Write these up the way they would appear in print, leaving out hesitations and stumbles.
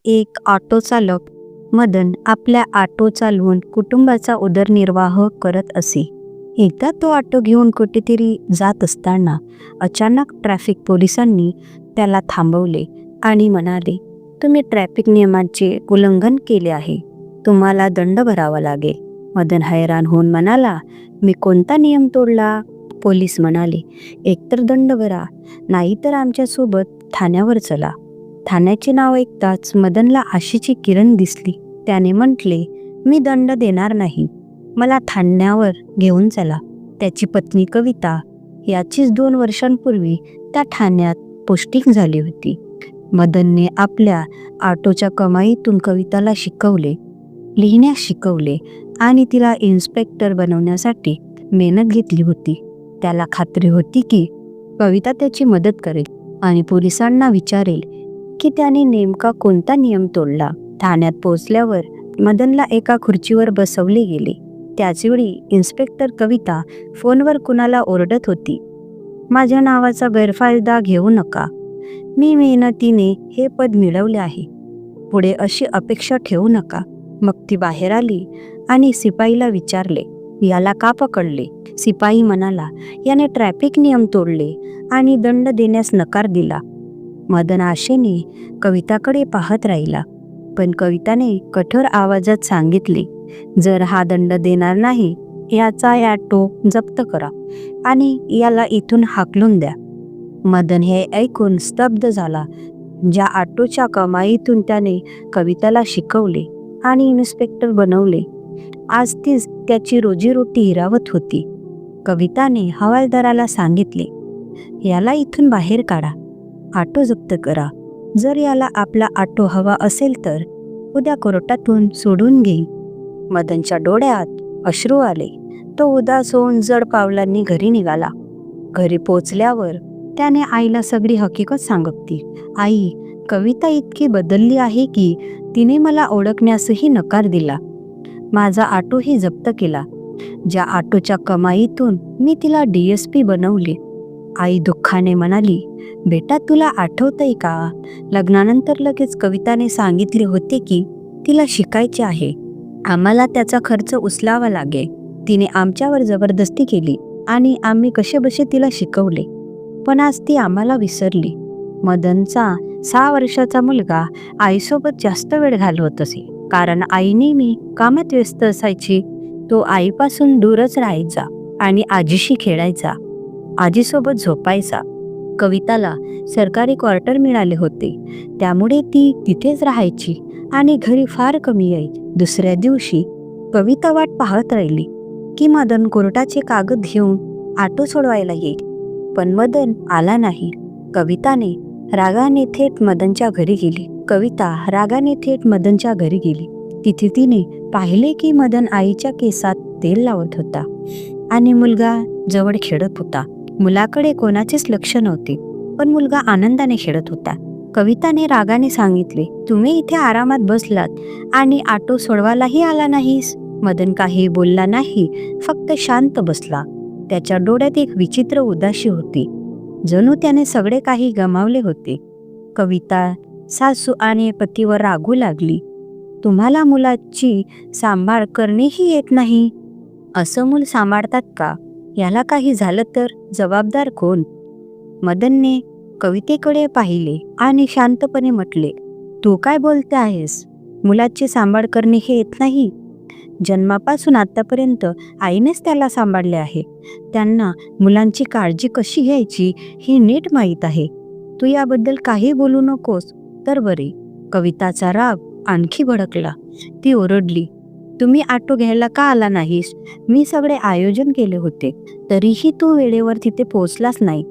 एक ऑटो चालक मदन आपल्या ऑटो चालवून कुटुंबाचा उदरनिर्वाह करत असे. एकदा तो ऑटो घेऊन कुठेतरी जात असताना अचानक ट्रॅफिक पोलिसांनी त्याला थांबवले आणि म्हणाले, तुम्ही ट्रॅफिक नियमांचे उल्लंघन केले आहे, तुम्हाला दंड भरावा लागेल. मदन हैराण होऊन म्हणाला, मी कोणता नियम तोडला? पोलीस म्हणाले, एकतर दंड भरा, नाहीतर आमच्यासोबत ठाण्यावर चला. ठाण्याचे नाव ऐकताच मदनला आशेची किरण दिसली. त्याने म्हटले, मी दंड देणार नाही, मला ठाण्यावर घेऊन चला. त्याची पत्नी कविता याचीच 2 वर्षांपूर्वी त्या ठाण्यात पोस्टिंग झाली होती. मदनने आपल्या ऑटोच्या कमाईतून कविताला शिकवले, लिहिण्यास शिकवले आणि तिला इन्स्पेक्टर बनवण्यासाठी मेहनत घेतली होती. त्याला खात्री होती की कविता त्याची मदत करेल आणि पोलिसांना विचारेल की त्याने नेमका कोणता नियम तोडला. ठाण्यात पोहोचल्यावर मदनला एका खुर्चीवर बसवले गेले. त्याचवेळी इन्स्पेक्टर कविता फोनवर कुणाला ओरडत होती, माझ्या नावाचा गैरफायदा घेऊ नका, मी मेहनतीने हे पद मिळवले आहे, पुढे अशी अपेक्षा ठेवू नका. मग ती बाहेर आली आणि शिपाईला विचारले, याला का पकडले? शिपाई म्हणाला, याने ट्रॅफिक नियम तोडले आणि दंड देण्यास नकार दिला. मदन आशेने कविताकडे पाहत राहिला, पण कविताने कठोर आवाजात सांगितले, जर हा दंड देणार नाही याचा ऑटो जप्त करा आणि याला इथून हाकलून द्या. मदन हे ऐकून स्तब्ध झाला. ज्या ऑटोच्या कमाईतून त्याने कविताला शिकवले आणि इन्स्पेक्टर बनवले, आज तीच त्याची रोजीरोटी हिरावत होती. कविताने हवालदाराला सांगितले, याला इथून बाहेर काढा, ऑटो जप्त करा. जर याला आपला ऑटो हवा असेल तर उद्या कोर्टातून सोडून घेईन. मदनच्या डोळ्यात अश्रू आले. तो उदास होऊन जड पावलांनी घरी निघाला. घरी पोचल्यावर त्याने आईला सगळी हकीकत सांगितली. आई, कविता इतकी बदलली आहे की तिने मला ओळखण्यासही नकार दिला. माझा ऑटोही जप्त केला. ज्या ऑटोच्या कमाईतून मी तिला DSP बनवले. आई दुःखाने म्हणाली, बेटा तुला आठवतंय का, लग्नानंतर लगेच कविताने सांगितले होते की तिला शिकायचे आहे, आम्हाला त्याचा खर्च उचलावा लागेल. तिने आमच्यावर जबरदस्ती केली आणि आम्ही कसेबसे तिला शिकवले, पण आज ती आम्हाला विसरली. मदनचा 6 वर्षाचा मुलगा आईसोबत जास्त वेळ घालवत असे, कारण आई नेहमी कामात व्यस्त असायची. तो आईपासून दूरच राहायचा आणि आजीशी खेळायचा, आजीसोबत झोपायचा. कविताला सरकारी क्वार्टर मिळाले होते, त्यामुळे ती तिथेच राहायची आणि घरी फार कमी यायची. दुसऱ्या दिवशी कविता वाट पाहत राहिली की मदन कोर्टाचे कागद घेऊन ऑटो सोडवायला येईल, पण मदन आला नाही. कविता रागाने थेट मदनच्या घरी गेली. तिथे तिने पाहिले की मदन आईच्या केसात तेल लावत होता आणि मुलगा जवळ खेळत होता. मुलाकडे कोणाचेच लक्ष नव्हते, पण मुलगा आनंदाने खेळत होता. कविताने रागाने सांगितले, तुम्ही इथे आरामात बसलात आणि ऑटो सोडवायलाही आला नाहीस. मदन काही बोलला नाही, फक्त शांत बसला. त्याच्या डोळ्यात एक विचित्र उदासी होती, जणू त्याने सगळे काही गमावले होते. कविता सासू आणि पतीवर रागू लागली, तुम्हाला मुलाची सांभाळ करणेही येत नाही. असं मूल सांभाळतात का? याला काही झालं तर जबाबदार कोण? मदनने कवितेकडे पाहिले आणि शांतपणे म्हटले, तू काय बोलते आहेस? मुलाची सांभाळ करणे हे येत नाही? जन्मापासून आतापर्यंत आईनेच त्याला सांभाळले आहे. त्यांना मुलांची काळजी कशी घ्यायची हे नीट माहीत आहे. तू याबद्दल काही बोलू नकोस तर बरे. कविताचा राग आणखी भडकला. ती ओरडली, तुम्ही ऑटो घ्यायला का आला नाहीस? मी सगळे आयोजन केले होते, तरीही तू वेळेवर तिथे पोहोचलास नाही.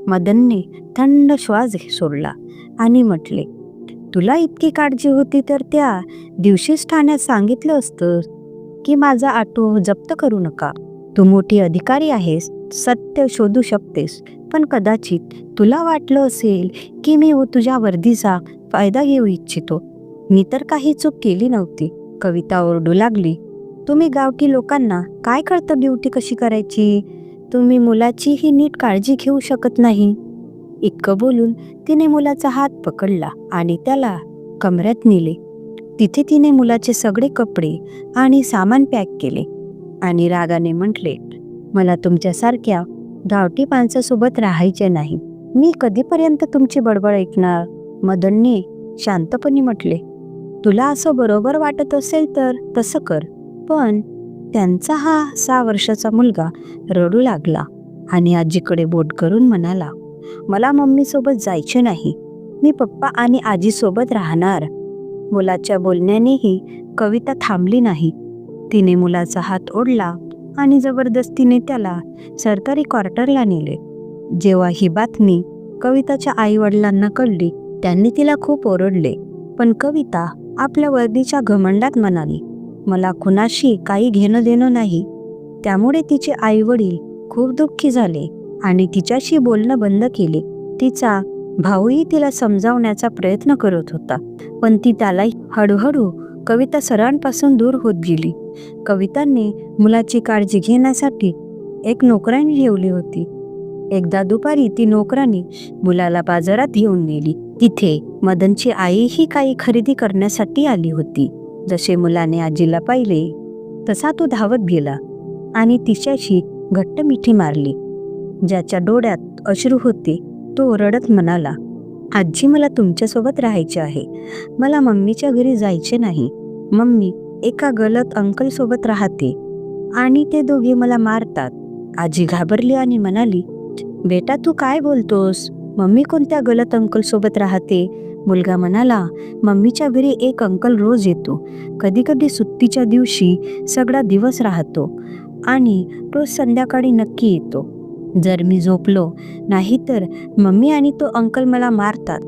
मदनने थंड श्वास सोडला आणि म्हटले, तुला इतकी काळजी होती तर त्या दिवशीच ठाण्यात सांगितलं असतं की माझा ऑटो जप्त करू नका. तू मोठी अधिकारी आहेस, सत्य शोधू शकतेस, पण कदाचित तुला वाटलं असेल की मी तुझ्या वर्दीचा फायदा घेऊ इच्छितो. मी तर काही चूक केली नव्हती. कविता ओरडू लागली, तुम्ही गावठी लोकांना काय कळतं ड्युटी कशी करायची? तुम्ही मुलाचीही नीट काळजी घेऊ शकत नाही. इतकं बोलून तिने मुलाचा हात पकडला आणि त्याला कमऱ्यात नेले. तिथे तिने मुलाचे सगळे कपडे आणि सामान पॅक केले आणि रागाने म्हटले, मला तुमच्यासारख्या गावठी माणसासोबत राहायचे नाही. मी कधीपर्यंत तुमची बडबड ऐकणार? मदनने शांतपणे म्हटले, तुला असं बरोबर वाटत असेल तर तसं कर. पण त्यांचा हा 6 वर्षाचा मुलगा रडू लागला आणि आजीकडे बोट करून म्हणाला, मला मम्मीसोबत जायचे नाही. मी पप्पा आणि आजीसोबत राहणार. मुलाच्या बोलण्यानेही कविता थांबली नाही. तिने मुलाचा हात ओढला आणि जबरदस्तीने त्याला सरकारी क्वार्टरला नेले. जेव्हा ही बातमी कविताच्या आईवडिलांना कळली, त्यांनी तिला खूप ओरडले. पण कविता आपल्या वर्दीच्या घमंडात म्हणाली, मला कुणाशी काही घेणं देणं नाही. त्यामुळे तिचे आईवडील खूप दुःखी झाले आणि तिच्याशी बोलणं बंद केले. तिचा भाऊही तिला समजावण्याचा प्रयत्न करत होता, पण ती त्याला हळूहळू कविता सरांपासून दूर होत गेली. कविताने मुलाची काळजी घेण्यासाठी एक नोकराणी ठेवली होती. एकदा दुपारी ती नोकराणी मुलाला बाजारात घेऊन गेली. तिथे मदनची आईही काही खरेदी करण्यासाठी आली होती. जसे मुलाने आजीला पाहिले तसा तो धावत गेला आणि तिच्याशी घट्ट मिठी मारली. ज्याच्या डोळ्यात अश्रू होते तो रडत म्हणाला, आजी, मला तुमच्यासोबत राहायचे आहे. मला मम्मीच्या घरी जायचे नाही. मम्मी एका गलत अंकल सोबत राहते आणि ते दोघे मला मारतात. आजी घाबरली आणि म्हणाली, बेटा तू काय बोलतोस? मम्मी कोणत्या गलत अंकल सोबत राहते? मुलगा म्हणाला, मम्मीच्या घरी एक अंकल रोज येतो. कधी कधी सुट्टीच्या दिवशी सगळा दिवस राहतो आणि रोज संध्याकाळी नक्की येतो. जर मी झोपलो नाही तर मम्मी आणि तो अंकल मला मारतात.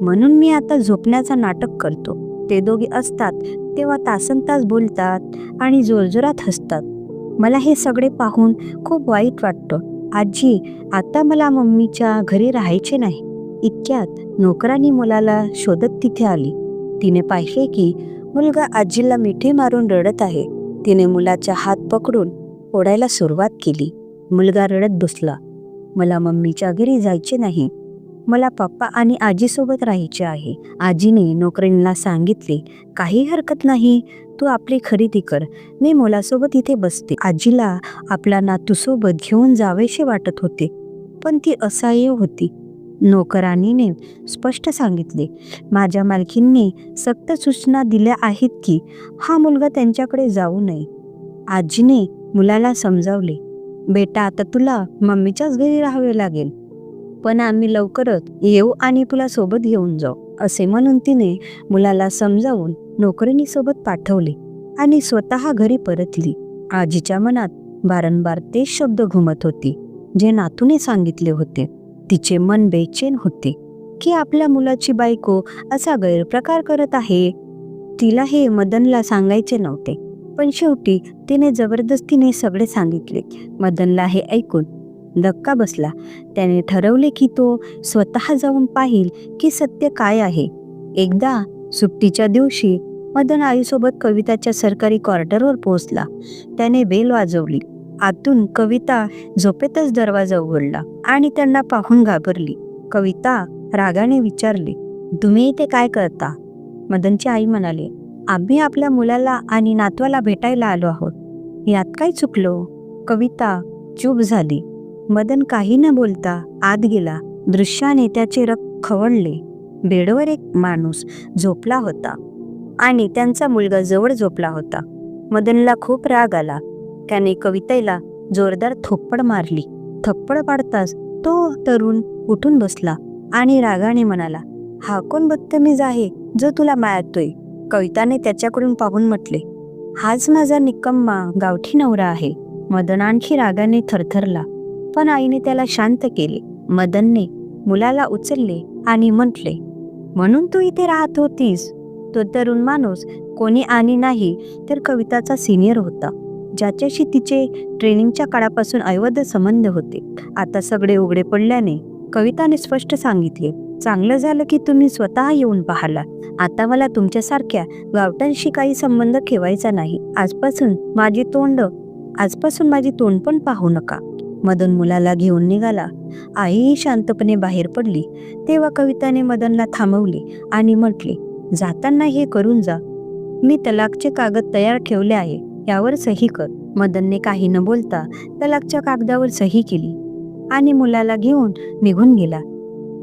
म्हणून मी आता झोपण्याचा नाटक करतो. ते दोघे असतात तेव्हा तासनतास बोलतात आणि जोरजोरात हसतात. मला हे सगळे पाहून खूप वाईट वाटतं. आजी, आता मला मम्मीच्या घरी राहायचे नाही. इतक्यात नोकरानी मुलाला शोधत तिथे आली. तिने पाहिले की मुलगा आजीला मिठी मारून रडत आहे. तिने मुलाचा हात पकडून ओढायला सुरुवात केली. मुलगा रडत बसला, मला मम्मीच्या घरी जायचे नाही. मला पप्पा आणि आजीसोबत राहायचे आहे. आजीने नोकरीला सांगितले, काही हरकत नाही, तू आपली खरेदी कर. मी मुलासोबत इथे बसते. आजीला आपला नातूसोबत घेऊन जावेसे वाटत होते, पण ती असह्य होती. नोकरानीने स्पष्ट सांगितले, माझ्या मालकींनी सक्त सूचना दिल्या आहेत की हा मुलगा त्यांच्याकडे जाऊ नये. आजीने मुलाला समजावले, बेटा आता तुला मम्मीच्याच घरी राहावे लागेल, पण आम्ही लवकरच येऊ आणि तुला सोबत घेऊन जाऊ. असे म्हणून तिने मुलाला समजावून नोकरिणीसोबत पाठवले आणि स्वतः घरी परतली. आजीच्या मनात वारंवार तेच शब्द घुमत होते जे नातूने सांगितले होते. तिचे मन बेचैन होते की आपल्या मुलाची बायको असा गैरप्रकार करत आहे. तिला हे मदनला सांगायचे नव्हते, पण शेवटी तिने जबरदस्तीने सगळे सांगितले. मदनला हे ऐकून धक्का बसला. त्याने ठरवले की तो स्वतः जाऊन पाहिल की सत्य काय आहे. एकदा सुट्टीच्या दिवशी मदन आईसोबत कविताच्या सरकारी क्वार्टरवर पोहोचला. त्याने बेल वाजवली. आतून कविता झोपेतच दरवाजा उघडला आणि त्यांना पाहून घाबरली. कविता रागाने विचारली, तुम्ही इथे काय करता? मदनची आई म्हणाले, आम्ही आपल्या मुलाला आणि नातवाला भेटायला आलो आहोत. यात काय चुकलो? कविता चूप झाली. मदन काही न बोलता आत गेला. दृश्याने त्याचे रक्त खवळले. बेडवर एक माणूस झोपला होता आणि त्यांचा मुलगा जवळ झोपला होता. मदनला खूप राग आला. त्याने कवितेला जोरदार थोप्पड मारली. थप्पड पाडताच तो तरुण उठून बसला आणि रागाने म्हणाला, हा कोण बदतमीज आहे जो तुला मारतोय? कविताने त्याच्याकडून पाहून म्हटले, हाच माझा निकम्मा गावठी नवरा आहे. मदन आणखी रागाने थरथरला, पण आईने त्याला शांत केले. मदनने मुलाला उचलले आणि म्हटले, म्हणून तू इथे राहत होतीस? तो तरुण माणूस कोणी आणि नाही तर कविताचा सिनियर होता, ज्याच्याशी तिचे ट्रेनिंगच्या काळापासून अवैध संबंध होते. आता सगळे उघडे पडल्याने कविताने स्पष्ट सांगितले, चांगलं झालं की तुम्ही स्वतः येऊन पाहिला. आता मला तुमच्यासारख्या गावठांशी काही संबंध ठेवायचा नाही. आजपासून माझी तोंड पण पाहू नका. मदन मुलाला घेऊन निघाला. आईही शांतपणे बाहेर पडली. तेव्हा कविताने मदनला थांबवले आणि म्हटले, जाताना हे करून जा. मी तलाकचे कागद तयार ठेवले आहे, यावर सही कर. मदनने काही न बोलता तलाकच्या कागदावर सही केली आणि मुलाला घेऊन निघून गेला.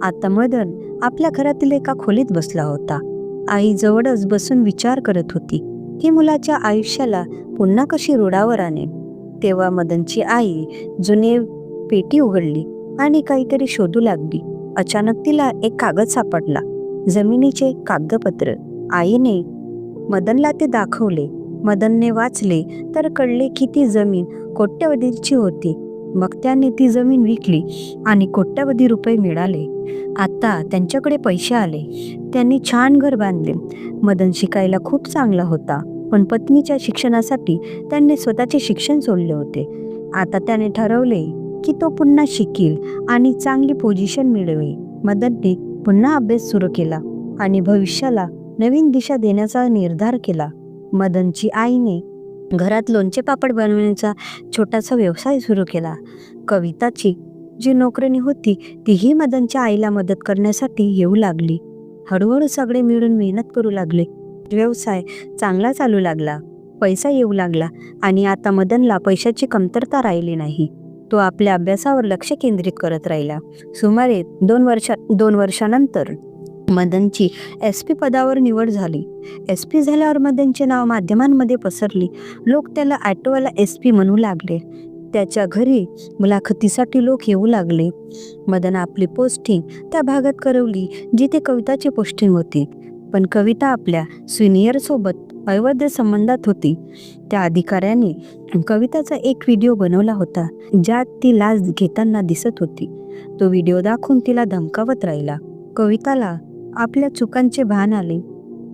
आता मदन आपल्या घरातील एका खोलीत बसला होता. आई जवळच बसून विचार करत होती की मुलाच्या आयुष्याला पुन्हा कशी रुळावर आणेल. तेव्हा मदनची आई जुनी पेटी उघडली आणि काहीतरी शोधू लागली. अचानक तिला एक कागद सापडला, जमिनीचे कागदपत्र. आईने मदनला ते दाखवले. मदनने वाचले तर कळले की ती जमीन कोट्यवधीची होती. मग त्याने ती जमीन विकली आणि कोट्यवधी रुपये मिळाले. आता त्यांच्याकडे पैसे आले. त्यांनी छान घर बांधले. मदन शिकायला खूप चांगला होता, पण पत्नीच्या शिक्षणासाठी त्यांनी स्वतःचे शिक्षण सोडले होते. आता त्याने ठरवले की तो पुन्हा शिकेल आणि चांगली पोझिशन मिळवेल. मदनने पुन्हा अभ्यास सुरू केला आणि भविष्याला नवीन दिशा देण्याचा निर्धार केला. मदनची आईने घरात लोणचे पापड बनवण्याचा छोटासा व्यवसाय सुरू केला. कविताची जी नोकरणी होती तीही मदनच्या आईला मदत करण्यासाठी येऊ लागली. हळूहळू सगळे मिळून मेहनत करू लागले. व्यवसाय चांगला चालू लागला, पैसा येऊ लागला आणि आता मदनला पैशाची कमतरता राहिली नाही. तो आपल्या अभ्यासावर लक्ष केंद्रित करत राहिला. सुमारे 2 वर्षानंतर मदनची SP पदावर निवड झाली. SP झाल्यावर मदनचे नाव माध्यमांमध्ये पसरली. लोक त्याला ऑटोवाला SP म्हणू लागले. त्याच्या घरी मुलाखतीसाठी लोक येऊ लागले. मदन आपली पोस्टिंग त्या भागात करवली जिथे कविताची पोस्टिंग होती. पण कविता आपल्या सिनियरसोबत अवैध संबंधात होती. त्या अधिकाऱ्याने कविताचा एक व्हिडिओ बनवला होता ज्यात ती लाच घेताना दिसत होती. तो व्हिडिओ दाखवून तिला धमकावत राहिला. कविताला आपल्या चुकांचे भान आले,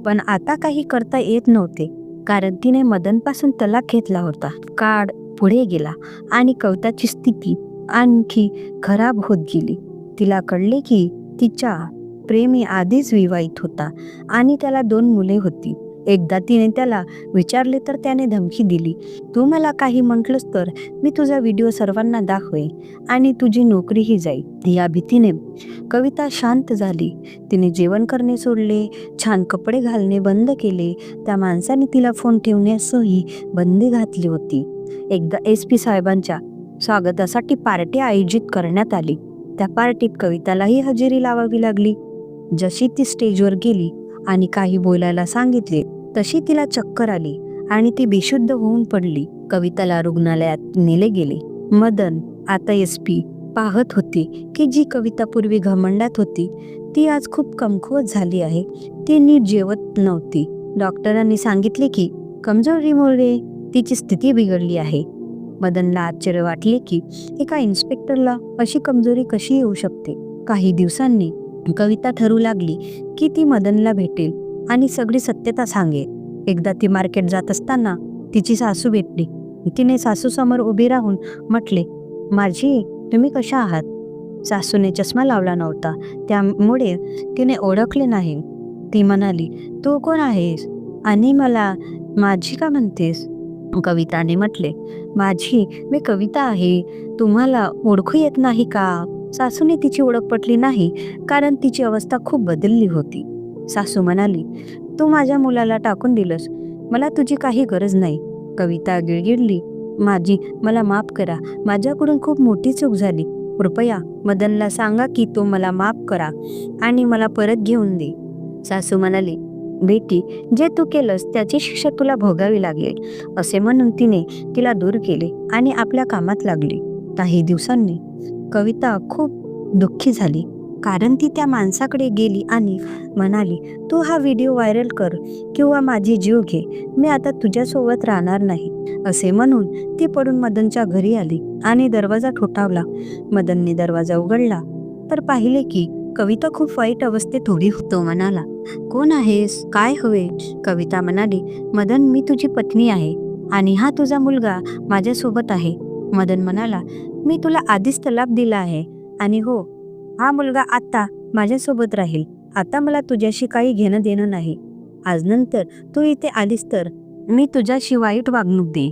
पण आता काही करता येत नव्हते कारण तिने मदनपासून तलाक घेतला होता. काळ पुढे गेला आणि कविताची स्थिती आणखी खराब होत गेली. तिला कळले की तिच्या प्रेमी आधीच विवाहित होता आणि त्याला 2 मुले होती. एकदा तिने त्याला विचारले तर त्याने धमकी दिली, तू मला काही म्हटलंस तर मी तुझा व्हिडिओ सर्वांना दाखवेन आणि तुझी नोकरीही जाईल. या भीतीने कविता शांत झाली. तिने जेवण करणे सोडले, छान कपडे घालणे बंद केले. त्या माणसाने तिला फोन ठेवण्यासही बंदी घातली होती. एकदा SP साहेबांच्या स्वागतासाठी पार्टी आयोजित करण्यात आली. त्या पार्टीत कवितालाही हजेरी लावावी लागली. जशी ती स्टेजवर गेली आणि काही बोलायला सांगितले तशी तिला चक्कर आली आणि ती बेशुद्ध होऊन पडली. कविताला रुग्णालयात नेले गेले. मदन आता SP पाहत होते की जी कविता पूर्वी घमंडात होती ती आज खूप कमकुवत झाली आहे. ती नीट जेवत नव्हती. डॉक्टरांनी सांगितले की कमजोरीमुळे तिची स्थिती बिघडली आहे. मदनला आश्चर्य वाटले की एका इन्स्पेक्टरला अशी कमजोरी कशी येऊ शकते. काही दिवसांनी कविता ठरवू लागली की ती मदनला भेटेल आणि सगळी सत्यता सांगेल. एकदा ती मार्केट जात असताना तिची सासू भेटली. तिने सासूसमोर उभी राहून म्हटले, माझी तुम्ही कशा आहात? सासूने चष्मा लावला नव्हता त्यामुळे तिने ओळखले नाही. ती म्हणाली, तू कोण आहेस आणि मला माझी का म्हणतेस? कविताने म्हटले, मी कविता आहे, तुम्हाला ओळखू येत नाही का? सासूने तिची ओळख पटली नाही कारण तिची अवस्था खूप बदलली होती. सासू म्हणाली, तू माझ्या मुलाला टाकून दिलंस, मला तुझी काही गरज नाही. कविता गिळगिळली, मला माफ करा, माझ्याकडून खूप मोठी चूक झाली. कृपया मदनला सांगा की तो मला माफ करा आणि मला परत घेऊन दे. सासू म्हणाली, बेटी, जे तू केलंस त्याची शिक्षा तुला भोगावी लागेल. असे म्हणून तिने तिला दूर केले आणि आपल्या कामात लागली. काही दिवसांनी कविता खूप दुःखी झाली कारण ती त्या माणसाकडे गेली आणि म्हणाली, तू हा व्हिडिओ व्हायरल कर किंवा माझी जीव घे, मी आता तुझ्यासोबत राहणार नाही. असे म्हणून ती पडून मदनच्या घरी आली आणि दरवाजा ठोठावला. मदनने दरवाजा उघडला तर पाहिले की कविता खूप वाईट अवस्थेत उभी होती. तो म्हणाला, कोण आहेस, काय हवे? कविता म्हणाली, मदन, मी तुझी पत्नी आहे आणि हा तुझा मुलगा माझ्यासोबत आहे. मदन म्हणाला, मी तुला आधीच तलाक दिला आहे आणि हो, हा मुलगा आता माझ्यासोबत राहील. आता मला तुझ्याशी काही घेणं देणं नाही. आज नंतर तू इथे आलीस तर मी तुझ्याशी वाईट वागणूक दे.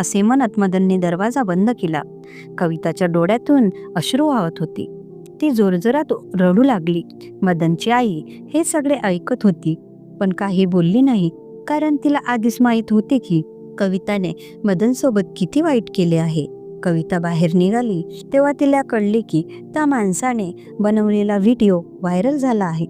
असे म्हणत मदनने दरवाजा बंद केला. कविताच्या डोळ्यातून अश्रू वाहत होती. ती जोरजोरात रडू लागली. मदनची आई हे सगळे ऐकत होती. पण काही बोलली नाही, कारण तिला आधीच माहीत होते की कविताने मदनसोबत किती वाईट केले आहे. कविता बाहेर निघाली तेव्हा तिला कळले की त्या माणसाने बनवलेला व्हिडिओ व्हायरल झाला आहे.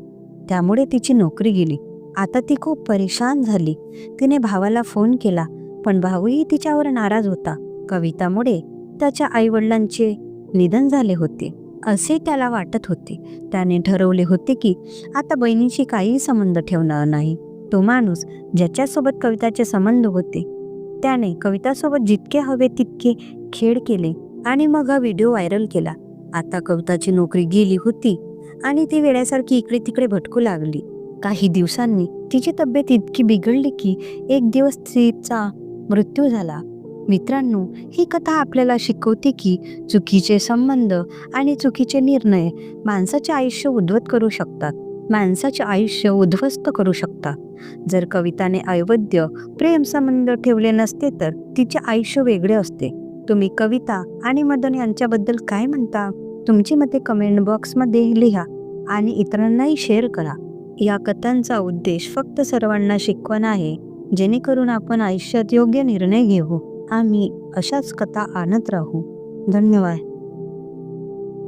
त्यामुळे तिची नोकरी गेली. आता ती खूप परेशान झाली. तिने भावाला फोन केला, पण भाऊही तिच्यावर नाराज होता. कवितामुळे त्याच्या आईवडिलांचे निधन झाले होते असे त्याला वाटत होते. त्याने ठरवले होते की आता बहिणीशी काहीही संबंध ठेवणार नाही. तो माणूस ज्याच्यासोबत कविताचे संबंध होते त्याने कवितासोबत जितके हवे तितके खेळ केले आणि मग हा व्हिडिओ व्हायरल केला. आता कविताची नोकरी गेली होती आणि ती वेड्यासारखी इकडे तिकडे भटकू लागली. काही दिवसांनी तिची तब्येत इतकी बिघडली की एक दिवस तिचा मृत्यू झाला. मित्रांनो, ही कथा आपल्याला शिकवते की चुकीचे संबंध आणि चुकीचे निर्णय माणसाचे आयुष्य उद्ध्वस्त करू शकतात. जर कविताने अवैध प्रेम संबंध ठेवले नसते तर तिचे आयुष्य वेगळे असते. तुम्ही कविता आणि मदन यांच्याबद्दल काय म्हणता? तुमची मते कमेंट बॉक्समध्ये लिहा आणि इतरांनाही शेअर करा. या कथांचा उद्देश फक्त सर्वांना शिकवण आहे, जेणेकरून आपण आयुष्यात योग्य निर्णय घेऊ. आम्ही अशाच कथा आणत राहू. धन्यवाद.